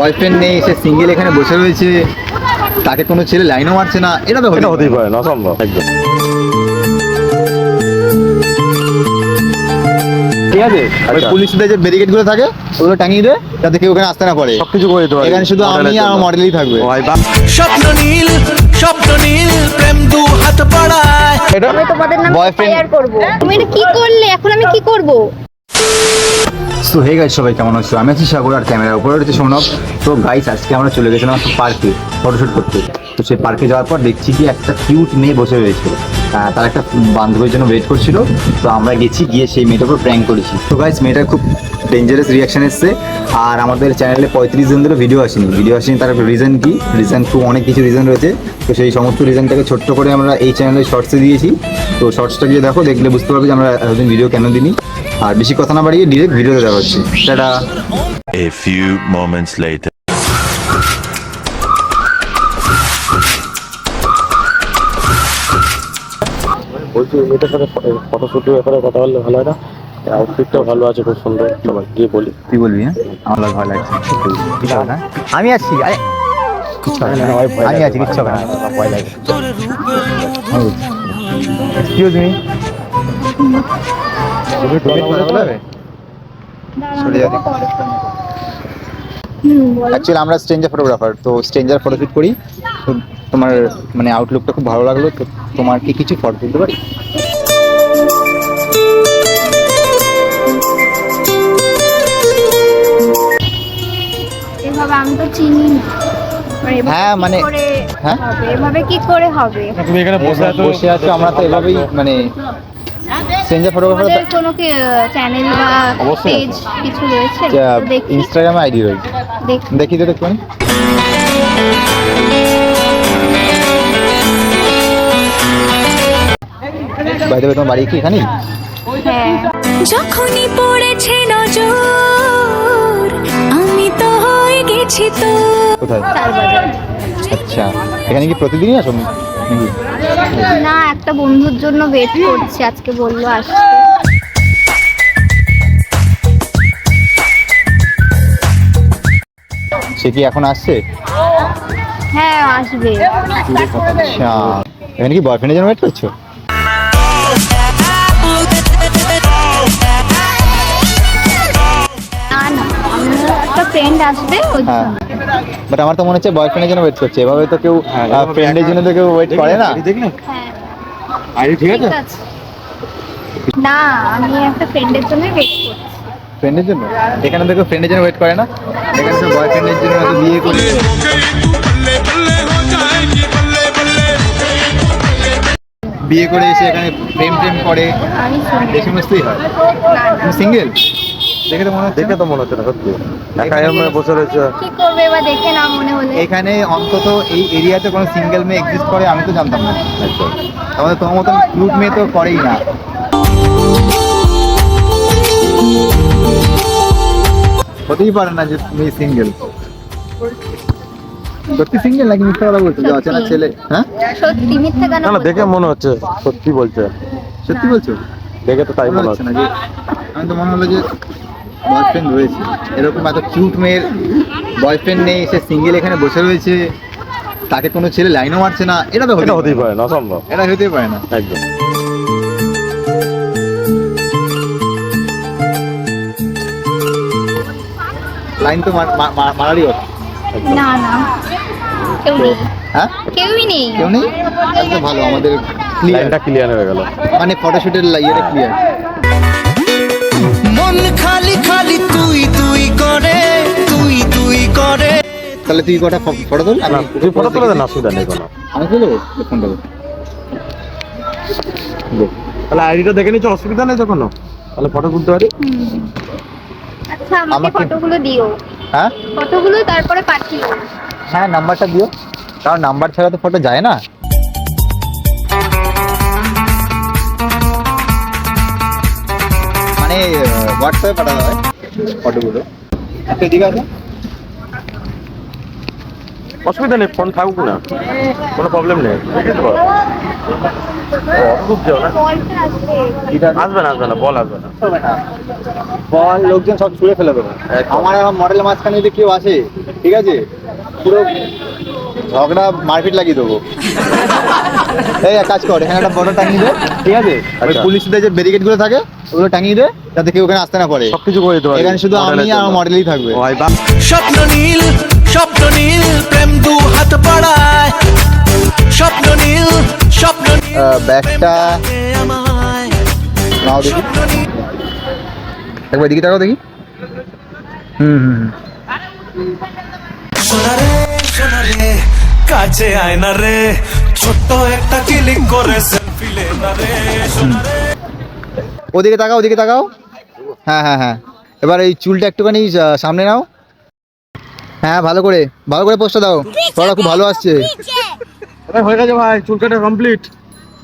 Boyfriend নেই, সে single এখানে বসে রয়েছে, তাকে কোনো ছেলে লাইনও মারছে না, এটা তো হতেই পারে না, সম্ভব একদম। ঠিক আছে, ওই পুলিশদের যে ব্যারিকেড গুলো থাকে ওগুলো টাঙিয়ে দেয় যাতে কেউ ওখানে আসতে না পারে। সবকিছু করে দিতে পারে, এখানে শুধু আমি আর মডেলই থাকবে। স্বপ্ন নীল প্রেম দু হাত পাড়ায়। এটা আমি তোমাদের নামে বয়ফ্রেন্ড। শেয়ার করব। তুমি এটা কি করলে? এখন আমি কি করব? সো হে গাইস, সবাই কেমন আছো? আমি আছি সাগর আর ক্যামেরার উপরে রয়েছে সৌনভ। তো গাইস, আজকে আমরা চলে গেছিলাম একটা পার্কে ফটোশুট করতে। তো সেই পার্কে যাওয়ার পর দেখছি কি একটা কিউট মেয়ে বসে রয়েছে, তার একটা বান্ধবীর জন্য ওয়েট করছিল। তো আমরা গেছি, গিয়ে সেই মেয়েটার উপর প্র্যাঙ্ক করেছি। তো গাইস, মেয়েটার খুব ডেঞ্জারাস রিয়াকশন এসছে। আর আমাদের চ্যানেলে 35 দিন ধরে ভিডিও আসেনি। তার রিজন কি? রিজন খুব অনেক কিছু রিজন রয়েছে। তো সেই সমস্ত রিজনটাকে ছোট্ট করে আমরা এই চ্যানেলে শর্টসে দিয়েছি। তো শর্টসটা গিয়ে দেখো, দেখলে বুঝতে পারবে যে আমরা এতদিন ভিডিও কেন দিইনি। আর বেশি কথা না বাড়িয়ে ডিরেক্ট ভিডিওতে দেওয়া হচ্ছে। Tata. A few moments later. বলছি মেয়েটার সাথে ফটোশুটের ব্যাপারে কথা বললে ভালো হয় না? আউটফিটটাও ভালো আছে, খুব সুন্দর। সবাই গিয়ে বলি। তুই বলবি? হ্যাঁ, আমার ভয় লাগছে। কিছু হবে না, আমি আছি। আরে আমি আছি, কিচ্ছু হবে না, ভয় লাগে। এক্সকিউজ মি, অ্যাকচুয়ালি আমরা স্ট্রেঞ্জার ফটোগ্রাফার, তো স্ট্রেঞ্জার ফটোশুট করি। তো তোমার মানে আউটলুকটা খুব ভালো লাগলো, তো তোমার কি কিছু ফটো তুলতে পারি? এভাবে আমি তো চিনি না। হ্যাঁ, মানে হ্যাঁ, এভাবে কি করে হবে? তুমি এখানে বসে আছো, আমরা তো এভাবেই মানে স্ট্রেঞ্জার ফটোগ্রাফার। আমাদের কোনো কি চ্যানেল বা অবশ্যই পেজ কিছু রয়েছে? দেখি ইনস্টাগ্রামে আইডি রয়েছে, দেখি তো দেখুন। বাই দ্য ওয়ে, তোমার বাড়ি কি এখানেই? হ্যাঁ, যখনই পড়েছে নজর আমি তো হয়ে গেছি তো। কোথায়? তালবাজার। আচ্ছা, এখানে কি প্রতিদিনই আসো নাকি? না, একটা বন্ধুর জন্য ওয়েট করছি, আজকে বললো আসতে। সে কি এখন আসছে? হ্যাঁ, আসবে। আচ্ছা, এখানে কি বয়ফ্রেন্ডের জন্য ওয়েট করছো? না না, আমার একটা ফ্রেন্ড আসবে ওই হ্যাঁ, জন্য। বাট আমার তো মনে হচ্ছে বয়ফ্রেন্ডের জন্য ওয়েট করছে। এভাবে তো কেউ ফ্রেন্ডের জন্য তো কেউ ওয়েট করে না। দেখলে হ্যাঁ, আইডি ঠিক ঠিক আছে? আছে। না, আমি একটা ফ্রেন্ডের জন্য ওয়েট করছি। ফ্রেন্ডের জন্য? এখানে তো কেউ ফ্রেন্ডের জন্য ওয়েট করে না, এখানে তো বয়ফ্রেন্ডের জন্য হয়তো বিয়ে করে এসে এখানে প্রেম করে, আমি এই সমস্তই হয়। তুমি সিঙ্গেল? দেখে তো মনে হচ্ছে। দেখে তো মনে হচ্ছে না, সত্যি একা এমনি বসে রয়েছে। কি করবে এবার দেখে না মনে হলে? এখানে অন্তত এই এরিয়াতে কোনো সিঙ্গেল মেয়ে এক্সিস্ট করে আমি তো জানতাম না। আমাদের তোমার মতন গ্রুপ মেয়ে তো করেই না। হতেই পারে না যে তুমি সিঙ্গেল। সত্যি সিঙ্গেল নাকি মিথ্যা কথা বলছো যে অচেনা ছেলে? হ্যাঁ, সত্যি মিথ্যা কেন না না, বলবো? দেখে মনে হচ্ছে সত্যি বলছে। সত্যি বলছো? দেখে তো তাই মনে মনে হচ্ছে হচ্ছে। না যে, আমি তো মনে হলো যে বয়ফ্রেন্ড রয়েছে। এরকম এত কিউট মেয়ের বয়ফ্রেন্ড নেই, সে সিঙ্গেল এখানে বসে রয়েছে, তাকে কোনো ছেলে লাইনও মারছে না, এটা তো হতেই পারে না, সম্ভব এটা হতেই পারে না। একদম। লাইন তো মারারই কথা। না না, কেউ নেই। হ্যাঁ, কেউই নেই। কেউ নেই? তাহলে তো ভালো, আমাদের ক্লিয়ার, লাইনটা ক্লিয়ার হয়ে গেল। মানে ফটোশুটের ইয়েটা ক্লিয়ার। মন খালি খালি তুই তুই করে, তুই তুই করে। তাহলে তুই কটা ফটো তোল, না, তুই ফটো তুলে দেন, অসুবিধা নেই কোনো। আমি তুলে দেবো ফোনটা। তাহলে আইডিটা দেখে নিচ্ছ, অসুবিধা নেই তো কোনো। তাহলে ফটো তুলতে পারি। আচ্ছা, আমাকে ফটোগুলো দিও। হ্যাঁ ফটোগুলো তারপরে পাঠিও। হ্যাঁ, নাম্বারটা দিও, কারণ নাম্বার ছাড়া তো ফটো যায় না। মানে হোয়াটসঅ্যাপে পাঠানো হয় ফটোগুলো। আচ্ছা, ঠিক আছে। অসুবিধা নেই, ফোন থাকুক না, কোনো প্রবলেম নেই। অসুখ যেও না, বলটা আসবে। আসবে না, আসবে না, বল আসবে না। বল লোকজন সব ছুঁড়ে ফেলে দেবে। আমার এখন মডেলের মাঝখানে যদি কেউ আসে, ঠিক আছে, পুরো ঝগড়া মারপিট লাগিয়ে দেবো। এই এক কাজ কর, এখানে একটা বড় টাঙিয়ে দে, ঠিক আছে, ওই আচ্ছা। পুলিশদের যে ব্যারিকেড গুলো থাকে ওগুলো টাঙিয়ে দে, যাতে কেউ ওখানে আসতে না পারে। সবকিছু করে দিতে পারি। এখানে শুধু আমি মডেলের আর জন্য। মডেলই থাকবে। ও ভাই, বাহ। স্বপ্ন নীল প্রেম দু হাত বাড়ায়, স্বপ্ন নীল ব্যাগটা আমায়, নাও দেখি, স্বপ্ন নীল। একবার দিকে তাকাও দেখি। হুম, সোনারে সোনারে কাছে আয় না রে, ছোট্ট একটা ক্লিক করে সেলফি লে না রে, সোনারে। ওদিকে তাকাও, ওদিকে তাকাও। হ্যাঁ হ্যাঁ হ্যাঁ, এবার এই চুলটা একটুখানি সামনে নাও। হ্যাঁ, ভালো করে পোস্টটা দাও, পড়া খুব ভালো আসছে। ভাই, হয়ে গেছে ভাই, চুল কাটা কমপ্লিট।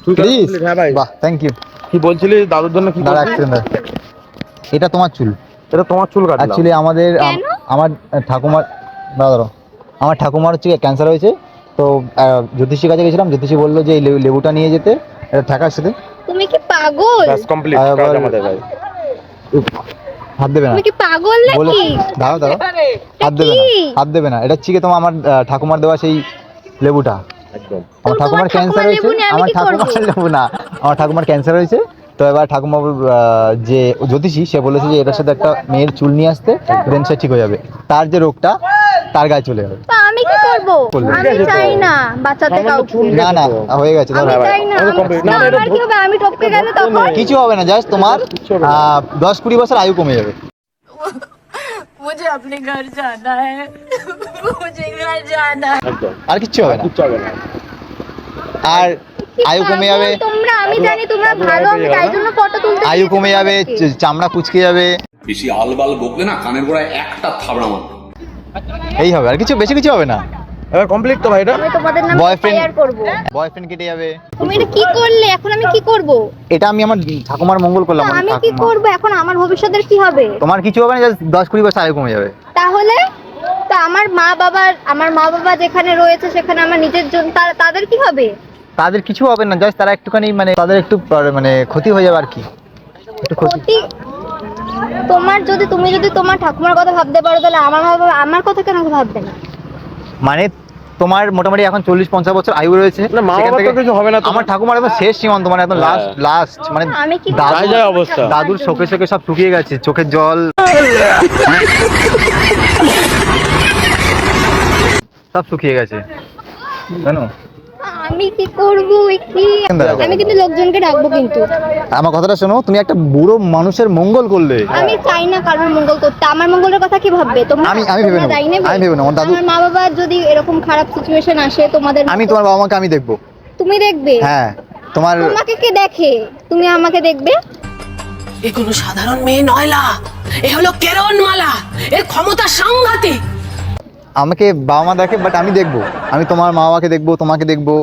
চুল কাটা Please? কমপ্লিট, হ্যাঁ ভাই। বাহ, থ্যাংক ইউ। কি বলছিলি দাদুর জন্য? কি দাঁড়া করছিস? এক সেকেন্ড, এটা তোমার চুল। এটা তোমার চুল কাটলাম। অ্যাকচুয়ালি কেন? আমার ঠাকুমার, দাঁড়াও, আমার ঠাকুমার হচ্ছে ক্যান্সার হয়েছে, তো জ্যোতিষীর কাছে গেছিলাম, জ্যোতিষী বললো যে এই লেবুটা নিয়ে যেতে, এটা ঠেকার সাথে। তুমি কি পাগল? ব্যাস কমপ্লিট আবার- কাজ আমাদের ভাই। হাত দেবে না তুমি কি পাগল বলে, নাকি? দাঁড়াও, হাত দেবে না, কি? হাত দেবে না। এটা হচ্ছে কি তোমার আমার ঠাকুমার দেওয়া সেই লেবুটা। একদম। আমার ঠাকুমার ক্যান্সার হয়েছে, লেবু নিয়ে আমি আমার কি করবো? ঠাকুমার লেবু না, আমার ঠাকুমার ক্যান্সার হয়েছে। তো এবার ঠাকুমা যে জ্যোতিষী, সে বলেছে যে এটার সাথে একটা মেয়ের চুল নিয়ে আসতে, দেন সে ঠিক হয়ে যাবে, তার যে রোগটা তার গায়ে চলে যাবে। তো আমি কি করব? করলে। আমি চাই না বাঁচাতে কাউকে। না না, হয়ে গেছে, আমি ধরো। চাই না। এটা complete। না, না, না, এটা আমার কি হবে? আমি টপকে গেলে তখন? কিছু হবে না, জাস্ট তোমার 10-20 বছর আয়ু কমে যাবে। मुझे अपने घर जाना है मुझे घर जाना है একদম। আর কিচ্ছু হবে না, কিচ্ছু হবে না। আর কি আয়ু কমে যাবে, পাগল তোমরা, আমি জানি তোমরা ভালো, আমি তাই জন্য ফটো তুলতে আয়ু গিয়েছি কমে যাবে, তোমাদেরকে। চামড়া কুচকে যাবে, বেশি আলবাল বকলে না কানের গোড়ায় একটা থাবড়া মার। এই হবে, আর কিছু বেশি কিছু হবে না। এবার কমপ্লিট তো ভাই এটা? আমি তোমাদের নামে Boyfriend- শেয়ার করব। বয়ফ্রেন্ড কেটে যাবে। তুমি এটা কি করলে? এখন আমি কি করব? এটা আমি আমার ঠাকুমার মঙ্গল করলাম। আমার আমি কি ঠাকুমা- করব? এখন আমার ভবিষ্যতের কি হবে? তোমার কিছু হবে না, জাস্ট 10-20 বছর আয়ু কমে যাবে। তাহলে তো আমার মা বাবা যেখানে রয়েছে সেখানে আমার নিজের জন্য তাদের কি হবে? তাদের কিছু হবে না, জাস্ট তারা একটুখানি মানে তাদের একটু মানে ক্ষতি হয়ে যাবে আর কি, একটু ক্ষতি। ক্ষতি তুমি যদি তোমার ঠাকুমার কথা ভাবতে পারো, তাহলে আমার কথা কেন ভাববে না? মানে তোমার মোটামুটি এখন 40-50 বছর আয়ু রয়েছে, না, মা সেখান বাবার তো থেকে কিছু হবে না তো। আমার ঠাকুমার একদম শেষ সীমান্ত, মানে একদম হ্যাঁ। লাস্ট মানে আমি কি যাই যাই অবস্থা। দাদুর চোখে সব শুকিয়ে গেছে, চোখের জল সব শুকিয়ে গেছে, জানো। আমি কি করব? আমি কিন্তু লোকজনকে ডাকবো কিন্তু। আমার কথাটা শোনো, তুমি একটা বুড়ো মানুষের মঙ্গল করলে। আমি চাই না কারোর মঙ্গল করতে। আমার মঙ্গলের কথা কি ভাববে তোমরা? আমি ভেবে তোমরা নেবো, দায়ী নেবে? আমি ভেবে নেবো। আমার দাদু, আমার মা বাবা যদি এরকম খারাপ সিচুয়েশন আসে তোমাদের আমি মতো, তোমার বাবা মাকে আমি দেখবো। তুমি দেখবে? হ্যাঁ, তোমার তোমাকে কে দেখে? তুমি আমাকে দেখবে? এ কোনো সাধারণ মেয়ে নয়লা, এ হলো কেরণমালা, এর ক্ষমতা সাংঘাতিক। আমাকে বাবা মা দেখে, বাট আমি দেখবো, আমি তোমার মা বাবাকে দেখবো, তোমাকে দেখবো।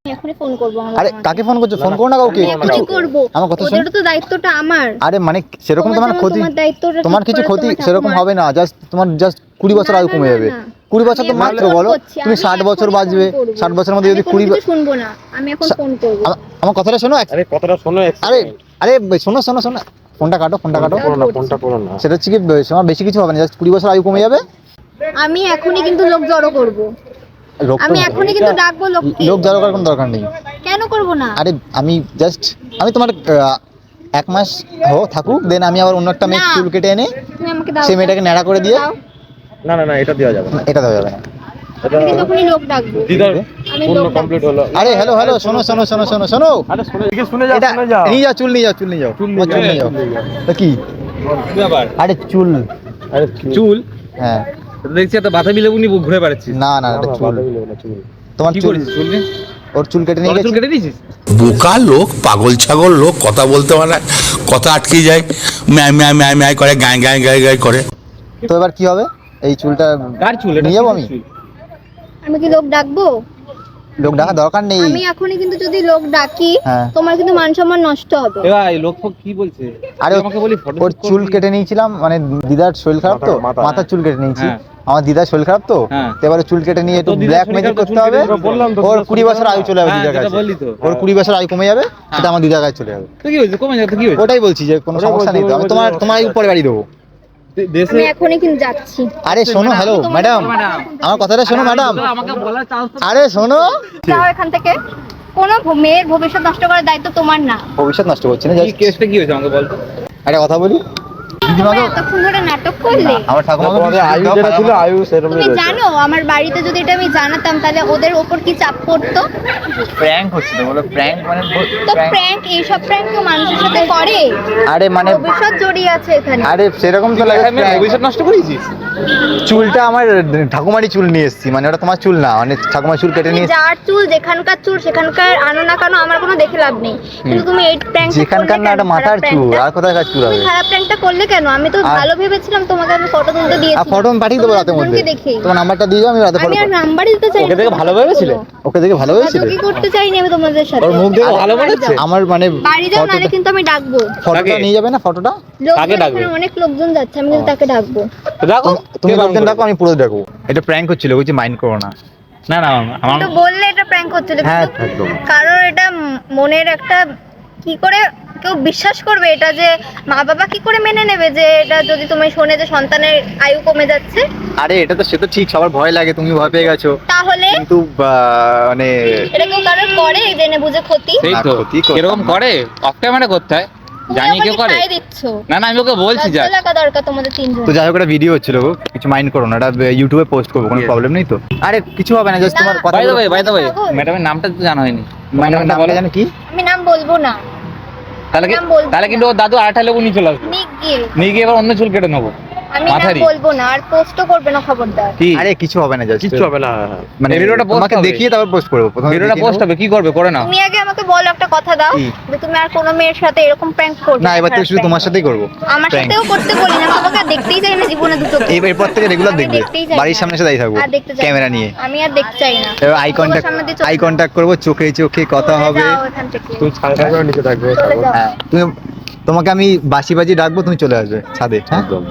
আমি এখনই ফোন করবো আমার আরে বাবা মাকে। কাকে ফোন করছো? ফোন করো না কাউকে। আমি এখনই কিছু করবো। আমার কথা শোনো। ওদেরও তো দায়িত্বটা আমার। আরে মানে সেরকম তোমার তোমার যেমন ক্ষতি, তোমার দায়িত্বটা তোমার ঠিক কিছু করে ক্ষতি তোমার সেরকম ঠাকুমার। হবে না, জাস্ট তোমার 20 বছর না, আয়ু না, কমে না, যাবে। না। 20 বছর তো আমি মাত্র, এখন বলো ফোন করছি, তুমি আমি 60 বছর এখনই বাঁচবে, ফোন করবো। 60 বছরের মধ্যে যদি আমি 20 কোনো কিছু শুনবো না, আমি এখন ফোন করবো। আমার কথাটা শোনো। আরে কথাটা শোনো। আরে আরে শোনো, ফোনটা কাটো। করো না, ফোনটা করো না। সেটা হচ্ছে কি, তোমার বেশি কিছু হবে না, জাস্ট 20 বছর আয়ু কমে যাবে। আমি এখনই কিন্তু লোক জড়ো করবো। লোক তো- আমি এখনই কিন্তু ডাকবো লোককে। লোক জড়ো করার কোনো দরকার নেই। কেন করবো না? আরে আমি তোমার 1 মাস থাকুক, দেন আমি আবার অন্য একটা মেয়ে না। চুল কেটে এনে তুমি আমাকে দাও। সেই মেয়েটাকে ন্যাড়া করে দিয়ে, দাও। না না না, এটা দেওয়া যাবে না। এটা দেওয়া যাবে না। এটা আমি তখনই লোক ডাকবো। দিদার আমি পূর্ণ লোক কমপ্লিট হলো। আরে হ্যালো শোনো। আরে শুনে দিকে শুনে যাও, এটা শুনে যাও। নিয়ে যাও, চুল নিয়ে যাও। তোমার চুল নিয়ে যাও। তা কি আরে চুল, আরে চুল হ্যাঁ, দেখছি একটা বাতাবি লেবু নিয়ে ঘুরে বেড়াচ্ছিস। না না, এটা চুল, তোমার কি চুল, করেছিস চুলকে? ওর চুল কেটে নিয়ে চুল গেছে। কেটে দিয়েছিস? বোকা লোক, পাগল ছাগল লোক, কথা বলতে পারে না, কথা আটকে যায়, ম্যায় ম্যায় ম্যায় ম্যায় করে, গায়ে গায়ে গায়ে গায়ে করে। তো এবার কি হবে? এই চুলটা কার চুল এটা? নিয়ে যাবো আমি? আমি কি লোক ডাকবো? লোক ডাকা দরকার নেই। আমি এখনই কিন্তু যদি লোক ডাকি, হ্যাঁ। তোমার কিন্তু মান সম্মান নষ্ট হবে। এ ভাই লোক ফোক কি বলছে? আরে তুই আমাকে বলি ফটো ওর চুল কেটে নিয়েছিলাম, মানে দিদার শরীর খারাপ তো, মাথা, মাথার চুল কেটে নিয়েছি। হ্যাঁ। আমার দিদার শরীর খারাপ তো হ্যাঁ। তো এবারে চুল কেটে নিয়ে একটু তোর দিদার ব্ল্যাক শরীর ম্যাজিক খারাপ, করতে চুল হবে। কেটে দিতে বললাম তো, ওর দিদার 20 বছর আয়ু চলে যাবে হ্যাঁ, দিদার যেটা কাছে। বললি তো। ওর 20 বছর আয়ু কমে যাবে, সেটা আমার দিদার কাছে চলে যাবে। তো কি হয়েছে, কমে যাবে তো কি হয়েছে? ওটাই বলছি যে কোনো ওটাই সমস্যা বলছি, নেই তো, আমি ওটাই তোমার বলছি। তোমার উপরে বাড়ি দেবো। দেশে আমি এখনই কিন্তু যাচ্ছি। আরে শোনো, হ্যালো ম্যাডাম, আমার কথাটা শোনো ম্যাডাম, আমাকে বলার চান্স আরে শোনো, যাও এখান থেকে। কোনো মেয়ের ভবিষ্যৎ নষ্ট করার দায়িত্ব তোমার না। ভবিষ্যৎ নষ্ট করছি না, কি just কেসটা কি হয়েছে আমাকে বলতো। একটা কথা বলি, তুমি দিদিমাকে এতক্ষণ ধরে নাটক করলে। আমার ঠাকুমাকে তোমাদের আয়ু যেটা ছিল আয়ু সেরকমই তুমি রয়েছে। জানো আমার বাড়িতে যদি এটা আমি জানাতাম তাহলে ওদের ওপর কি চাপ পড়তো? প্র্যাঙ্ক হচ্ছিল, বলো প্র্যাঙ্ক মানে তো প্র্যাঙ্ক, এইসব প্র্যাঙ্ক তো মানুষের সাথে করে। আরে মানে ভবিষ্যৎ জড়িয়ে আছে এখানে। আরে সেরকম তো লাগে, আমি ভবিষ্যৎ নষ্ট করেছিস? চুলটা আমার ঠাকুমারই চুল নিয়ে এসেছি, মানে ওটা তোমার চুল না, মানে ঠাকুমার চুল কেটে তুমি নিয়ে যার চুল যেখানকার চুল সেখানকার আনো না কেন, আমার কোনো দেখে লাভ নেই। কিন্তু তুমি এই প্র্যাঙ্কটা যেখানকার না, এটা মাথার চুল, আর কোথায় কাজ চুল তুমি হবে? খারাপ প্র্যাঙ্কটা করলে কেন? আমি তো আর- ভালো ভেবেছিলাম, তোমাকে আমি ফটো তুলতে দিয়েছি। আর ফটো আমি পাঠিয়ে দেবো রাতের মধ্যে, দেখি তোমার নাম্বারটা দিয়ে যাও, আমি রাতে ফটো। আমি আর নাম্বার দিতে চাই না। ওকে দেখে ভালো ভেবেছিলে? ওকে দেখে ভালো ভেবেছিলে? কি করতে চাইনি আমি তোমাদের সাথে। ওর মুখ দেখে ভালো মনে বাড়ি হচ্ছে? যাও। আমার মানে বাড়ি যাও, নালে কিন্তু আমি ডাকবো। ফটোটা কাকে? নিয়ে যাবে না, ফটোটা লোকজন ডাকবে? এখানে অনেক লোকজন যাচ্ছে, আমি কিন্তু তাকে ডাকবো। দেখো তুমি লোকজন ডাকো, আমি পুরো ডাকবো। এটা প্র্যাঙ্ক হচ্ছিল, বলছি মাইন্ড করো না। না না আমার তো বললে এটা প্র্যাঙ্ক হচ্ছিল, হ্যাঁ, কিন্তু একদম। কারোর এটা মনের একটা, কি করে কেউ বিশ্বাস করবে এটা, যে মা বাবা কি করে মেনে নেবে যে এটা যদি তুমি শোনে যে সন্তানের আয়ু কমে যাচ্ছে? আরে এটা তো সে তো ঠিক, সবার ভয় লাগে, তুমি ভয় পেয়ে গেছো, তাহলে কিন্তু মানে এটা কেউ কারোর করে জেনে বুঝে ক্ষতি? সেই তো না, ক্ষতি করতাম এরকম না। করে অফ ক্যামেরা করতে হয়, তুমি জানি আমাকে কেউ করে। খাইয়ে দিচ্ছ। না না আমি ওকে বলছি যা। লজ্জা লাগা দরকার তোমাদের তিনজন। তো যাই হোক, একটা ভিডিও হচ্ছিল গো, কিছু মাইন্ড করো না, এটা ইউটিউবে পোস্ট করবো, কোনো প্রবলেম নেই তো। আরে কিছু হবে না, জাস্ট না, তোমার কথা বাই দ্য বলো। ওয়ে, বাই দ্য ওয়ে, পাগল। ম্যাডামের নামটা তো জানা হয়নি। ম্যাডামের নামটা জানো কি? আমি নাম বলবো না। তাহলে কি, নাম বলবো তাহলে কিন্তু ওর দাদু আরেকটা লেবু নিয়ে চলে আসবে, নিক গিয়ে নিয়ে গিয়ে এবার অন্য চুল কেটে নেবো। আমি নাম মাথারই। বলবো না, আর পোস্টও করবে না, খবরদার। কি আরে কিছু হবে না, জাস্ট কিচ্ছু হবে না। মানে এই ভিডিওটা post তোমাকে হবে। দেখিয়ে তারপর পোস্ট করবো, প্রথমে ভিডিওটা দেখিয়ে পোস্ট নেবো। হবে, কি করবে করে নাও। তুমি আগে আমাকে বলো একটা কথা দাও, কি? যে তুমি আর কোনো মেয়ের সাথে এরকম প্র্যাঙ্ক করবে না, এবার থেকে শুধু তোমার সাথেই করবো আমার prank। সাথেও করতে বলি না, আমি তোমাকে আর দেখতেই চাই না জীবনে দুটো। এরপর থেকে রেগুলার আমি দেখবে, দেখতেই চাই বাড়ির না। সামনে এসে দাঁড়িয়ে থাকবো আর দেখতে চাই না। ক্যামেরা নিয়ে। আমি আর দেখতে চাই না। এবার আই তোমার সামনে দিয়ে চলে আই কন্ট্যাক্ট করবো, চোখে চোখে কথা চলে হবে। যাও এখান থেকে। তুমি ছাড়া করে নিচে থাকবে। চলে যাও। হ্যাঁ, তোমাকে আমি বাসি বাজি ডাকবো, তুমি চলে আসবে ছাদে, হ্যাঁ একদম।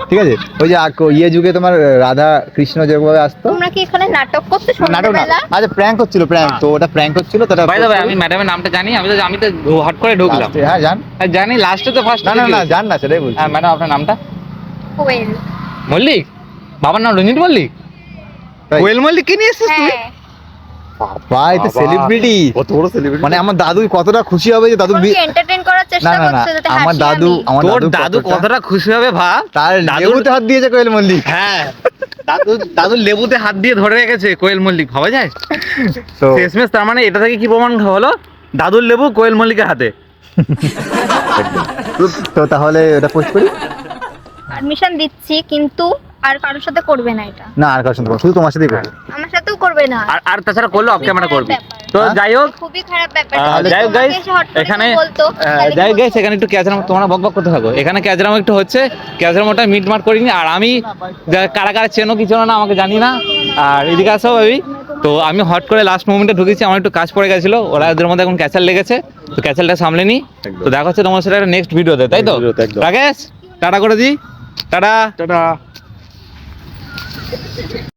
ঠিক আছে? ওই যে ইয়ে যুগে তোমার রাধা কৃষ্ণ যেভাবে আসতো, তোমরা কি এখানে নাটক করতে নাটক না, সন্ধ্যাবেলা? আচ্ছা প্র্যাঙ্ক হচ্ছিল, প্র্যাঙ্ক তো ওটা প্র্যাঙ্ক হচ্ছিল, তো বাই দ্য ওয়ে, আমি ম্যাডামের নামটা জানি, আমি তো হট করে ঢুকলাম। হ্যাঁ জান, হ্যাঁ, জানি লাস্টে তো ফার্স্ট। না না না জান না, সেটাই বলছি। হ্যাঁ ম্যাডাম, আপনার নামটা? কোয়েল। মল্লিক? বাবার নাম রঞ্জিত মল্লিক? তাই? কোয়েল মল্লিক কি নিয়ে এসেছিস তুই? হ্যাঁ, ভাই তো বাবা, সেলিব্রিটি, কত বড় সেলিব্রিটি। মানে আমার দাদু কতটা খুশি হবে যে দাদু তোমাকে এন্টারটেইন করার না চেষ্টা না না, করছে যাতে আমার হাসি দাদু আমি। আমার তোর দাদু কতটা খুশি হবে ভাব। তার দাদুর- লেবুতে হাত দিয়েছে কোয়েল মল্লিক। হ্যাঁ, দাদুর লেবুতে হাত দিয়ে ধরে রেখেছে কোয়েল মল্লিক, ভাবা যায়? তো শেষমেশ তার মানে এটা থেকে কি প্রমাণ হলো? দাদুর লেবু কোয়েল মল্লিকের হাতে। তো তাহলে ওটা পোস্ট করি। পারমিশন দিচ্ছি, কিন্তু আর কারোর সাথে করবে না এটা। না আর কারোর সাথে করবো, শুধু তোমার সাথেই করবো। আমার সাথেও করবে না। আর আর তাছাড়া করলে অফ ক্যামেরা করবি। তো হ্যাঁ? যাই হোক, খুবই খারাপ ব্যাপার। যাই হোক গাইস, এখানে যাই হোক গাইস, এখানে একটু ক্যাজরাম, তোমরা বকবক করতে থাকো। এখানে ক্যাজরাম একটু হচ্ছে, ক্যাজরামটা মিটমাট করিনি। আর আমি কারা কারা চেনো কি চেনো না আমাকে জানি না। আর এদিকে আসো ভাবি, তো আমি হট করে লাস্ট মোমেন্টে ঢুকেছি, আমার একটু কাজ পড়ে গেছিলো, ওরা ওদের মধ্যে এখন ক্যাচাল লেগেছে, তো ক্যাচালটা সামলে নি। তো দেখা হচ্ছে তোমার সাথে নেক্সট ভিডিওতে, তাই তো? Next ভিডিওতে একদম। রাকেশ, টাটা করে দিই, টাটা। টাটা।